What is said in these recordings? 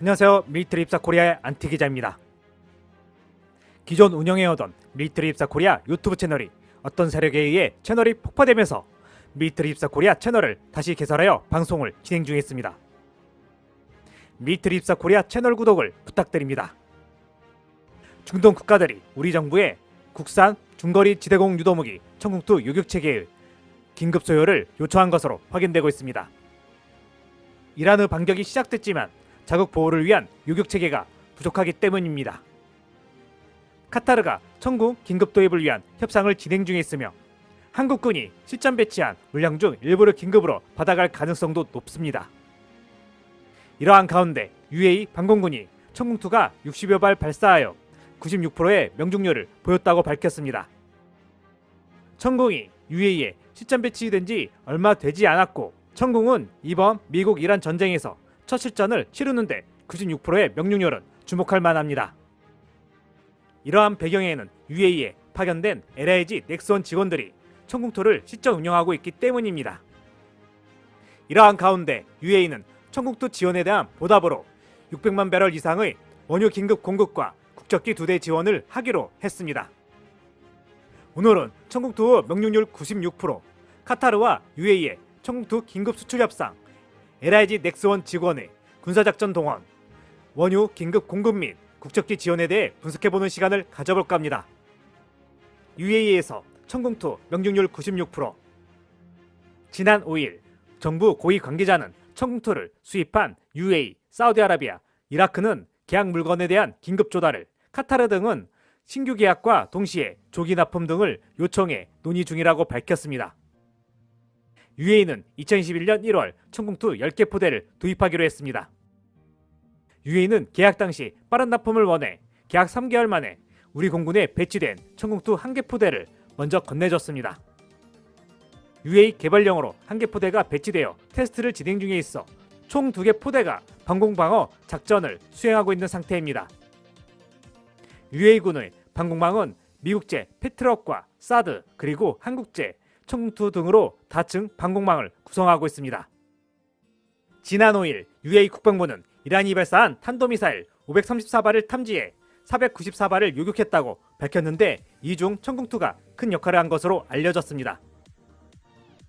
안녕하세요. 밀리터리 입사 코리아의 안티 기자입니다. 기존 운영해오던 밀리터리 입사 코리아 유튜브 채널이 어떤 세력에 의해 채널이 폭파되면서 밀리터리 입사 코리아 채널을 다시 개설하여 방송을 진행 중에 있습니다. 밀리터리 입사 코리아 채널 구독을 부탁드립니다. 중동 국가들이 우리 정부의 국산 중거리 지대공 유도무기 청궁2 요격체계의 긴급 소요를 요청한 것으로 확인되고 있습니다. 이란의 반격이 시작됐지만 자국 보호를 위한 요격체계가 부족하기 때문입니다. 카타르가 청궁 긴급 도입을 위한 협상을 진행 중에 있으며 한국군이 실전 배치한 물량 중 일부를 긴급으로 받아갈 가능성도 높습니다. 이러한 가운데 UAE 방공군이 청궁2가 60여 발 발사하여 96%의 명중률을 보였다고 밝혔습니다. 청궁이 UAE에 실전 배치된 지 얼마 되지 않았고 청궁은 이번 미국-이란 전쟁에서 첫 실전을 치르는데 96%의 명중률은 주목할 만합니다. 이러한 배경에는 UAE에 파견된 LIG 넥스원 직원들이 청궁2를 실전 운영하고 있기 때문입니다. 이러한 가운데 UAE는 청궁2 지원에 대한 보답으로 600만 배럴 이상의 원유 긴급 공급과 국적기 2대 지원을 하기로 했습니다. 오늘은 청궁2 명중률 96%, 카타르와 UAE의 청궁2 긴급 수출 협상, LIG 넥스원 직원의 군사작전 동원, 원유 긴급 공급 및 국적기 지원에 대해 분석해보는 시간을 가져볼까 합니다. UAE에서 청궁2 명중률 96%. 지난 5일 정부 고위 관계자는 청궁2를 수입한 UAE, 사우디아라비아, 이라크는 계약 물건에 대한 긴급 조달을, 카타르 등은 신규 계약과 동시에 조기 납품 등을 요청해 논의 중이라고 밝혔습니다. UAE는 2021년 1월 청궁2 10개 포대를 도입하기로 했습니다. UAE는 계약 당시 빠른 납품을 원해 계약 3개월 만에 우리 공군에 배치된 청궁2 1개 포대를 먼저 건네줬습니다. UAE 개발령으로 1개 포대가 배치되어 테스트를 진행 중에 있어 총 2개 포대가 방공방어 작전을 수행하고 있는 상태입니다. UAE군의 방공망은 미국제 패트럭과 사드 그리고 한국제 청궁2 등으로 다층 방공망을 구성하고 있습니다. 지난 5일 UAE 국방부는 이란이 발사한 탄도미사일 534발을 탐지해 494발을 요격했다고 밝혔는데 이 중 청궁2가 큰 역할을 한 것으로 알려졌습니다.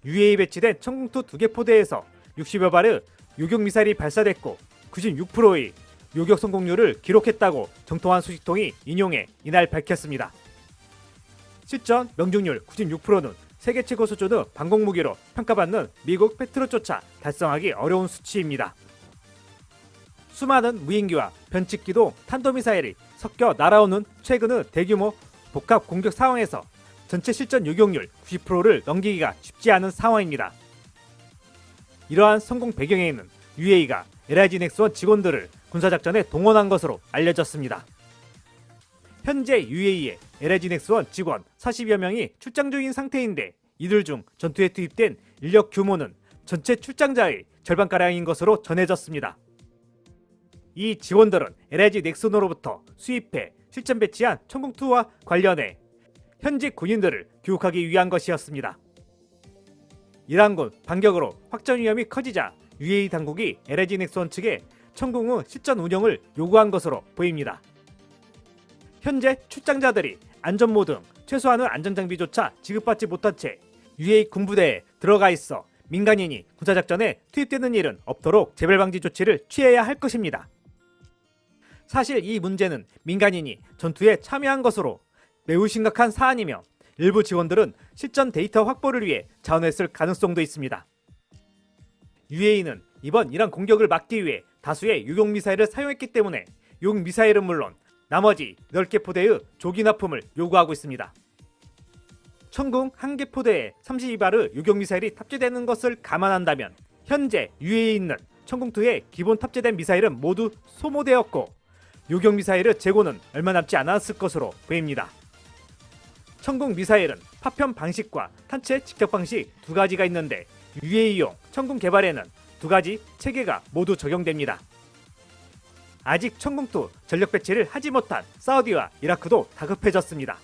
UAE 배치된 청궁2 2개 포대에서 60여 발의 요격미사일이 발사됐고 96%의 요격 성공률을 기록했다고 정통한 소식통이 인용해 이날 밝혔습니다. 실전 명중률 96%는 세계 최고 수준의 방공무기로 평가받는 미국 패트롯조차 달성하기 어려운 수치입니다. 수많은 무인기와 변칙기동 탄도미사일이 섞여 날아오는 최근의 대규모 복합 공격 상황에서 전체 실전 요격률 90%를 넘기기가 쉽지 않은 상황입니다. 이러한 성공 배경에는 UAE가 LIG 넥스원 직원들을 군사작전에 동원한 것으로 알려졌습니다. 현재 UAE의 LIG 넥스원 직원 40여 명이 출장 중인 상태인데 이들 중 전투에 투입된 인력 규모는 전체 출장자의 절반가량인 것으로 전해졌습니다. 이 직원들은 LIG 넥스원으로부터 수입해 실전 배치한 청궁2와 관련해 현직 군인들을 교육하기 위한 것이었습니다. 이란군 반격으로 확전 위험이 커지자 UAE 당국이 LIG 넥스원 측에 청궁의 실전 운영을 요구한 것으로 보입니다. 현재 출장자들이 안전모 등 최소한의 안전장비조차 지급받지 못한 채 UAE 군부대에 들어가 있어 민간인이 군사작전에 투입되는 일은 없도록 재발방지 조치를 취해야 할 것입니다. 사실 이 문제는 민간인이 전투에 참여한 것으로 매우 심각한 사안이며 일부 직원들은 실전 데이터 확보를 위해 자원을 쓸 가능성도 있습니다. UAE는 이번 이란 공격을 막기 위해 다수의 유격미사일을 사용했기 때문에 유격미사일은 물론 나머지 10개 포대의 조기 납품을 요구하고 있습니다. 청궁 1개 포대에 32발의 유격미사일이 탑재되는 것을 감안한다면 현재 UAE에 있는 청궁2에 기본 탑재된 미사일은 모두 소모되었고 유격미사일의 재고는 얼마 남지 않았을 것으로 보입니다. 청궁 미사일은 파편 방식과 탄체 직격 방식 두 가지가 있는데 UAE용 청궁 개발에는 두 가지 체계가 모두 적용됩니다. 아직 청궁2 전력 배치를 하지 못한 사우디와 이라크도 다급해졌습니다.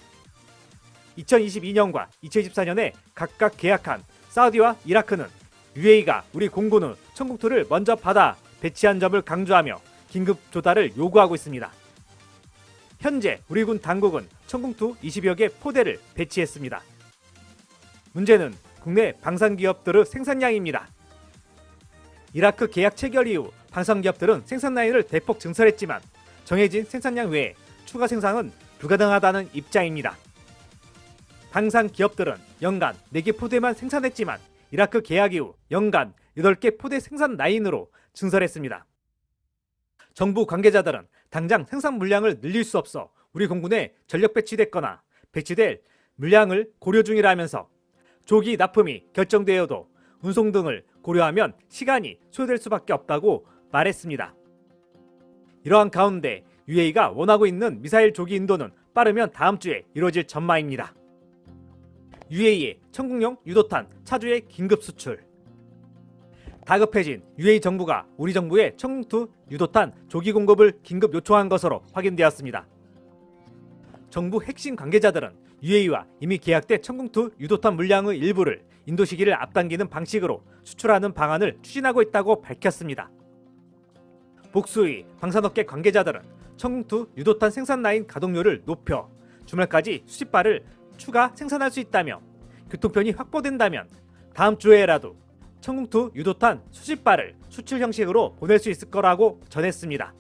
2022년과 2024년에 각각 계약한 사우디와 이라크는 UAE가 우리 공군의 청궁2를 먼저 받아 배치한 점을 강조하며 긴급 조달을 요구하고 있습니다. 현재 우리 군 당국은 천궁2 20여 개 포대를 배치했습니다. 문제는 국내 방산기업들의 생산량입니다. 이라크 계약 체결 이후 방산기업들은 생산 라인을 대폭 증설했지만 정해진 생산량 외에 추가 생산은 불가능하다는 입장입니다. 방산기업들은 연간 4개 포대만 생산했지만 이라크 계약 이후 연간 8개 포대 생산 라인으로 증설했습니다. 정부 관계자들은 당장 생산 물량을 늘릴 수 없어 우리 공군에 전력 배치됐거나 배치될 물량을 고려 중이라면서 조기 납품이 결정되어도 운송 등을 고려하면 시간이 소요될 수밖에 없다고 말했습니다. 이러한 가운데 UAE가 원하고 있는 미사일 조기 인도는 빠르면 다음 주에 이루어질 전망입니다. UAE의 천궁용 유도탄 차주의 긴급 수출. 다급해진 UAE 정부가 우리 정부에 천궁2 유도탄 조기 공급을 긴급 요청한 것으로 확인되었습니다. 정부 핵심 관계자들은 UAE와 이미 계약된 천궁2 유도탄 물량의 일부를 인도 시기를 앞당기는 방식으로 수출하는 방안을 추진하고 있다고 밝혔습니다. 복수의 방산업계 관계자들은 천궁2 유도탄 생산 라인 가동률을 높여 주말까지 수십 발을 추가 생산할 수 있다며 교통편이 확보된다면 다음 주에라도 천궁2 유도탄 수십 발을 수출 형식으로 보낼 수 있을 거라고 전했습니다.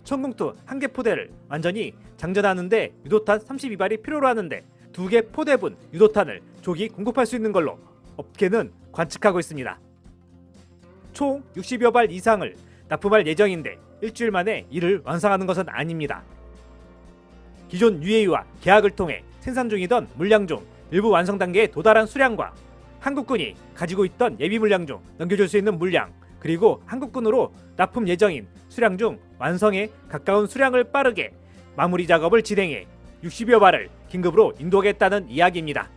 천궁2 한 개 포대를 완전히 장전하는데 유도탄 32발이 필요로 하는데 2개 포대분 유도탄을 조기 공급할 수 있는 걸로 업계는 관측하고 있습니다. 총 60여 발 이상을 납품할 예정인데 일주일 만에 이를 완성하는 것은 아닙니다. 기존 UAE와 계약을 통해 생산 중이던 물량 중 일부 완성 단계에 도달한 수량과 한국군이 가지고 있던 예비 물량 중 넘겨줄 수 있는 물량, 그리고 한국군으로 납품 예정인 수량 중 완성에 가까운 수량을 빠르게 마무리 작업을 진행해 60여 발을 긴급으로 인도하겠다는 이야기입니다.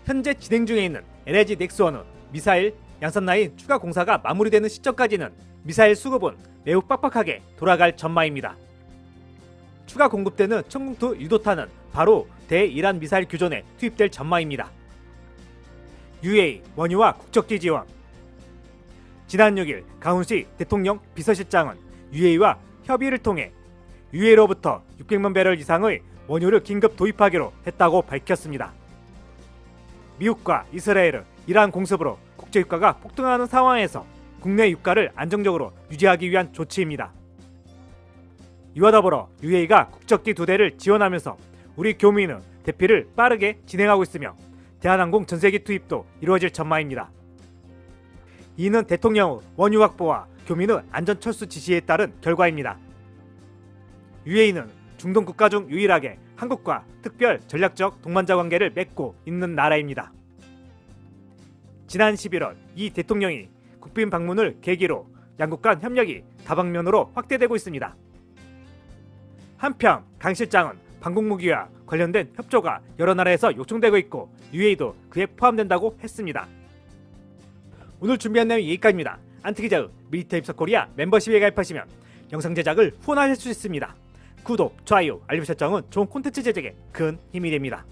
현재 진행 중에 있는 LNG 넥스원의 미사일 양산 라인 추가 공사가 마무리되는 시점까지는 미사일 수급은 매우 빡빡하게 돌아갈 전망입니다. 추가 공급되는 천궁2 유도탄은 바로 대이란 미사일 교전에 투입될 전망입니다. UAE 원유와 국적지 지원. 지난 6일 가훈시 대통령 비서실장은 UAE와 협의를 통해 UAE로부터 600만 배럴 이상의 원유를 긴급 도입하기로 했다고 밝혔습니다. 미국과 이스라엘은 이러한 공습으로 국제 유가가 폭등하는 상황에서 국내 유가를 안정적으로 유지하기 위한 조치입니다. 이와 더불어 UAE가 국적기 2대를 지원하면서 우리 교민은 대피를 빠르게 진행하고 있으며 대한항공 전세기 투입도 이루어질 전망입니다. 이는 대통령의 원유 확보와 교민의 안전 철수 지시에 따른 결과입니다. UAE는 중동 국가 중 유일하게 한국과 특별 전략적 동반자 관계를 맺고 있는 나라입니다. 지난 11월 이 대통령이 국빈 방문을 계기로 양국 간 협력이 다방면으로 확대되고 있습니다. 한편 강 실장은 방공무기와 관련된 협조가 여러 나라에서 요청되고 있고 UAE도 그에 포함된다고 했습니다. 오늘 준비한 내용이 여기까지입니다. 안티기자의 밀리터리 입사 코리아 멤버십에 가입하시면 영상 제작을 후원하실 수 있습니다. 구독, 좋아요, 알림 설정은 좋은 콘텐츠 제작에 큰 힘이 됩니다.